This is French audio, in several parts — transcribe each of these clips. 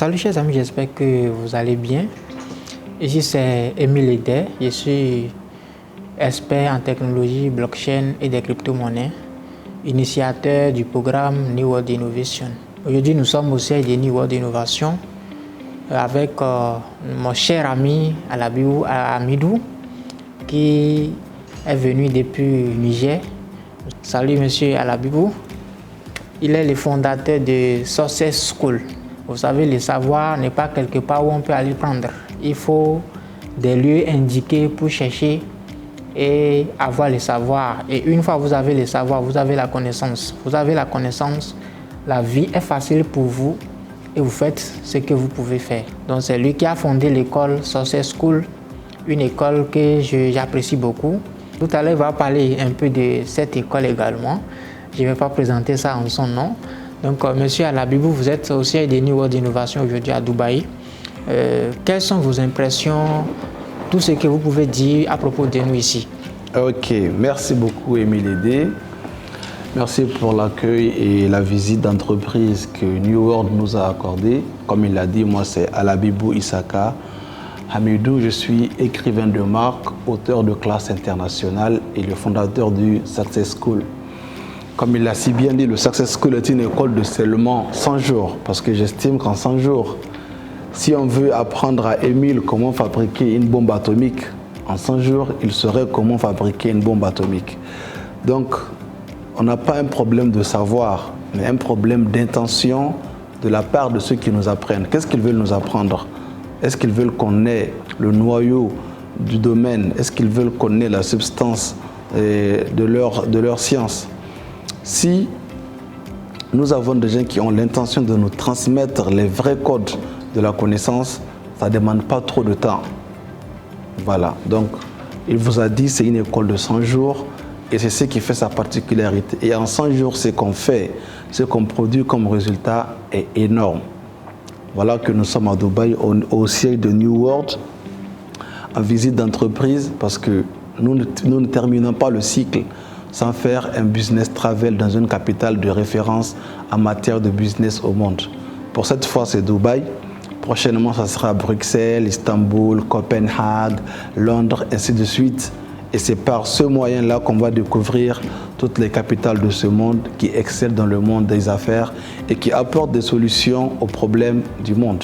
Salut chers amis, j'espère que vous allez bien. Ici c'est Émile Eder, je suis expert en technologie, blockchain et des crypto-monnaies, initiateur du programme New World Innovation. Aujourd'hui nous sommes au siège de New World Innovation avec mon cher ami Alabibou Amidou qui est venu depuis Niger. Salut monsieur Alabibou. Il est le fondateur de Success School. Vous savez, le savoir n'est pas quelque part où on peut aller prendre. Il faut des lieux indiqués pour chercher et avoir le savoir. Et une fois que vous avez le savoir, vous avez la connaissance. Vous avez la connaissance, la vie est facile pour vous et vous faites ce que vous pouvez faire. Donc c'est lui qui a fondé l'école Success School, une école que j'apprécie beaucoup. Tout à l'heure, il va parler un peu de cette école également. Je ne vais pas présenter ça en son nom. Donc, monsieur Alabibou, vous êtes au siège de New World Innovation aujourd'hui à Dubaï. Quelles sont vos impressions, tout ce que vous pouvez dire à propos de nous ici? Ok, merci beaucoup Émile Eder. Merci pour l'accueil et la visite d'entreprise que New World nous a accordée. Comme il l'a dit, moi c'est Alabibou Isaka Hamidou, je suis écrivain de marque, auteur de classe internationale et le fondateur du Success School. Comme il l'a si bien dit, le Success School est une école de seulement 100 jours, parce que j'estime qu'en 100 jours, si on veut apprendre à Émile comment fabriquer une bombe atomique, en 100 jours, il saurait comment fabriquer une bombe atomique. Donc, on n'a pas un problème de savoir, mais un problème d'intention de la part de ceux qui nous apprennent. Qu'est-ce qu'ils veulent nous apprendre? Est-ce qu'ils veulent qu'on ait le noyau du domaine? Est-ce qu'ils veulent qu'on ait la substance de leur science? Si nous avons des gens qui ont l'intention de nous transmettre les vrais codes de la connaissance, ça ne demande pas trop de temps. Voilà, donc il vous a dit c'est une école de 100 jours et c'est ce qui fait sa particularité. Et en 100 jours, ce qu'on fait, ce qu'on produit comme résultat est énorme. Voilà que nous sommes à Dubaï, au siège de New World, en visite d'entreprise, parce que nous ne terminons pas le cycle sans faire un business travel dans une capitale de référence en matière de business au monde. Pour cette fois, c'est Dubaï. Prochainement, ça sera Bruxelles, Istanbul, Copenhague, Londres, ainsi de suite. Et c'est par ce moyen-là qu'on va découvrir toutes les capitales de ce monde qui excellent dans le monde des affaires et qui apportent des solutions aux problèmes du monde.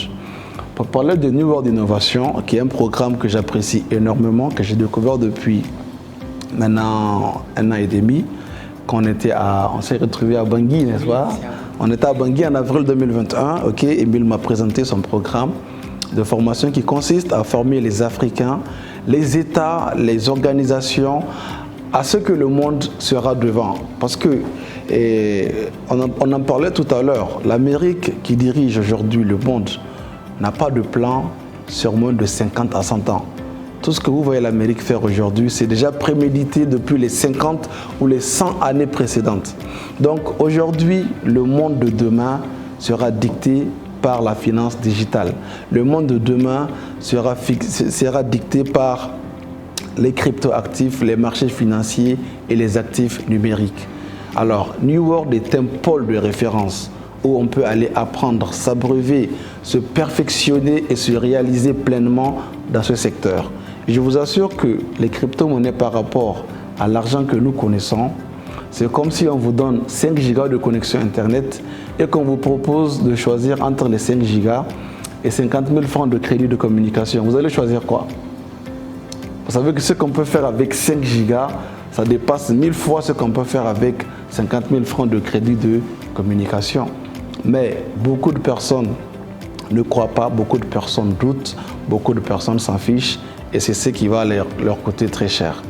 Pour parler de New World Innovation, qui est un programme que j'apprécie énormément, que j'ai découvert depuis maintenant 1 an et demi, on s'est retrouvé à Bangui, n'est-ce pas? On était à Bangui en avril 2021. Ok, Émile m'a présenté son programme de formation qui consiste à former les Africains, les États, les organisations, à ce que le monde sera devant. Parce que, on en parlait tout à l'heure, l'Amérique qui dirige aujourd'hui le monde n'a pas de plan sur moins de 50 à 100 ans. Tout ce que vous voyez l'Amérique faire aujourd'hui, c'est déjà prémédité depuis les 50 ou les 100 années précédentes. Donc aujourd'hui, le monde de demain sera dicté par la finance digitale. Le monde de demain sera dicté par les cryptoactifs, les marchés financiers et les actifs numériques. Alors, New World est un pôle de référence où on peut aller apprendre, s'abreuver, se perfectionner et se réaliser pleinement dans ce secteur. Je vous assure que les crypto-monnaies par rapport à l'argent que nous connaissons, c'est comme si on vous donne 5 gigas de connexion Internet et qu'on vous propose de choisir entre les 5 gigas et 50 000 francs de crédit de communication. Vous allez choisir quoi? Vous savez que ce qu'on peut faire avec 5 gigas, ça dépasse 1000 fois ce qu'on peut faire avec 50 000 francs de crédit de communication. Mais beaucoup de personnes ne croient pas, beaucoup de personnes doutent, beaucoup de personnes s'en fichent et c'est ce qui va leur coûter très cher.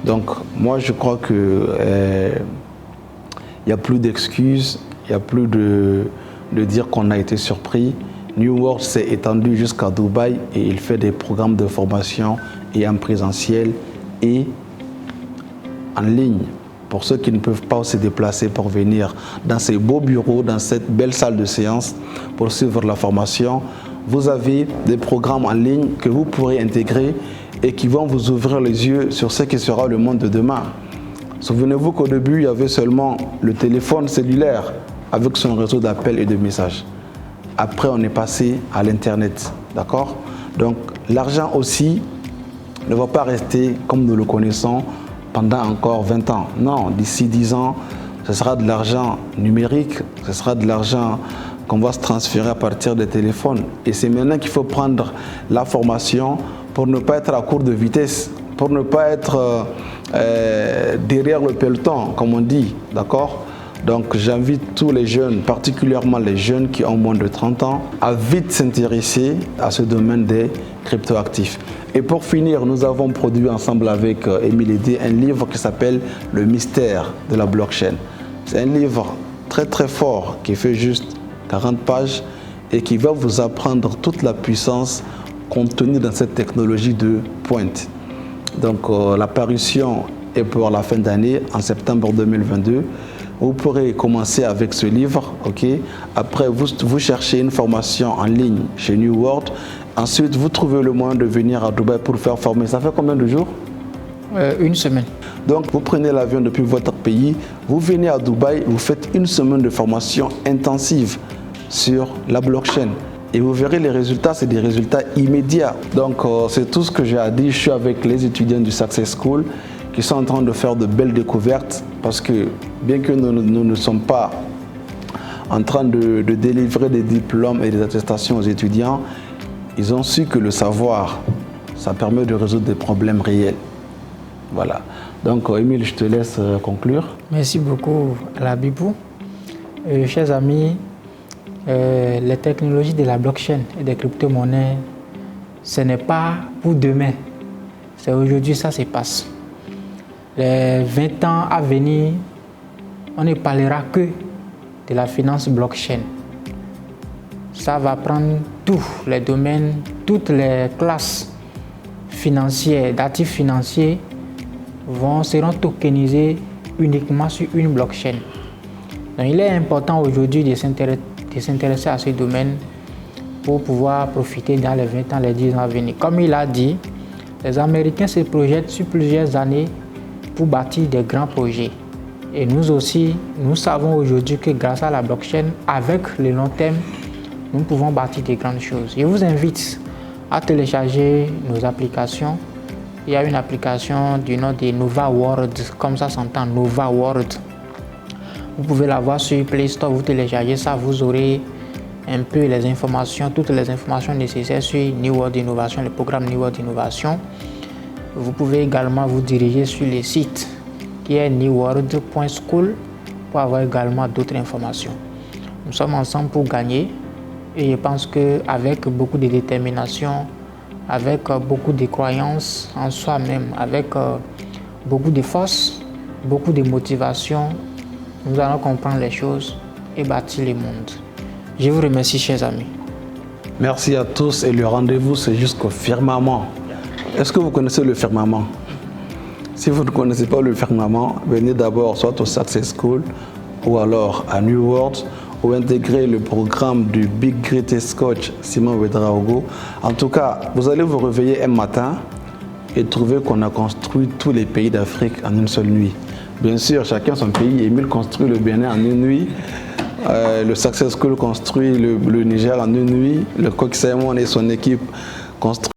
Donc moi je crois que il n'y a plus d'excuses, il n'y a plus de dire qu'on a été surpris. New World s'est étendu jusqu'à Dubaï et il fait des programmes de formation et en présentiel et en ligne. Pour ceux qui ne peuvent pas se déplacer pour venir dans ces beaux bureaux, dans cette belle salle de séance pour suivre la formation, vous avez des programmes en ligne que vous pourrez intégrer et qui vont vous ouvrir les yeux sur ce qui sera le monde de demain. Souvenez-vous qu'au début, il y avait seulement le téléphone cellulaire avec son réseau d'appels et de messages. Après, on est passé à l'Internet. D'accord? Donc, l'argent aussi ne va pas rester comme nous le connaissons pendant encore 20 ans. Non, d'ici 10 ans, ce sera de l'argent numérique, ce sera de l'argent qu'on va se transférer à partir des téléphones. Et c'est maintenant qu'il faut prendre la formation pour ne pas être à court de vitesse, pour ne pas être derrière le peloton, comme on dit. D'accord? Donc j'invite tous les jeunes, particulièrement les jeunes qui ont moins de 30 ans, à vite s'intéresser à ce domaine des cryptoactifs. Et pour finir, nous avons produit ensemble avec Émile Edé un livre qui s'appelle « Le mystère de la blockchain ». C'est un livre très très fort qui fait juste 40 pages et qui va vous apprendre toute la puissance contenue dans cette technologie de pointe. Donc la parution est pour la fin d'année, en septembre 2022. Vous pourrez commencer avec ce livre, ok? Après, vous cherchez une formation en ligne chez New World. Ensuite, vous trouvez le moyen de venir à Dubaï pour faire former. Ça fait combien de jours? Une semaine. Donc, vous prenez l'avion depuis votre pays, vous venez à Dubaï, vous faites une semaine de formation intensive sur la blockchain. Et vous verrez les résultats, c'est des résultats immédiats. Donc, c'est tout ce que j'ai à dire. Je suis avec les étudiants du Success School qui sont en train de faire de belles découvertes parce que bien que nous ne sommes pas en train de délivrer des diplômes et des attestations aux étudiants, ils ont su que le savoir, ça permet de résoudre des problèmes réels. Voilà. Donc, Émile, je te laisse conclure. Merci beaucoup, Alabibou. Chers amis, les technologies de la blockchain et des crypto-monnaies, ce n'est pas pour demain. C'est aujourd'hui, ça se passe. Les 20 ans à venir, on ne parlera que de la finance blockchain. Ça va prendre tous les domaines, toutes les classes financières, d'actifs financiers seront tokenisés uniquement sur une blockchain. Donc, il est important aujourd'hui de s'intéresser à ce domaine pour pouvoir profiter dans les 20 ans, les 10 ans à venir. Comme il a dit, les Américains se projettent sur plusieurs années pour bâtir des grands projets. Et nous aussi, nous savons aujourd'hui que grâce à la blockchain, avec le long terme, nous pouvons bâtir des grandes choses. Je vous invite à télécharger nos applications. Il y a une application du nom de Nova World, comme ça s'entend, Nova World. Vous pouvez la voir sur Play Store, vous téléchargez ça, vous aurez un peu les informations, toutes les informations nécessaires sur New World Innovation, le programme New World Innovation. Vous pouvez également vous diriger sur le site qui est newworld.school pour avoir également d'autres informations. Nous sommes ensemble pour gagner et je pense qu'avec beaucoup de détermination, avec beaucoup de croyances en soi-même, avec beaucoup de force, beaucoup de motivation, nous allons comprendre les choses et bâtir le monde. Je vous remercie, chers amis. Merci à tous et le rendez-vous, c'est jusqu'au firmament. Est-ce que vous connaissez le firmament? Si vous ne connaissez pas le firmament, venez d'abord soit au Success School ou alors à New World ou intégrer le programme du Big Greatest Coach Simon Ouedraogo. En tout cas, vous allez vous réveiller un matin et trouver qu'on a construit tous les pays d'Afrique en une seule nuit. Bien sûr, chacun son pays. Émile construit le Bénin en une nuit. Le Success School construit le Niger en une nuit. Le coach Simon et son équipe construisent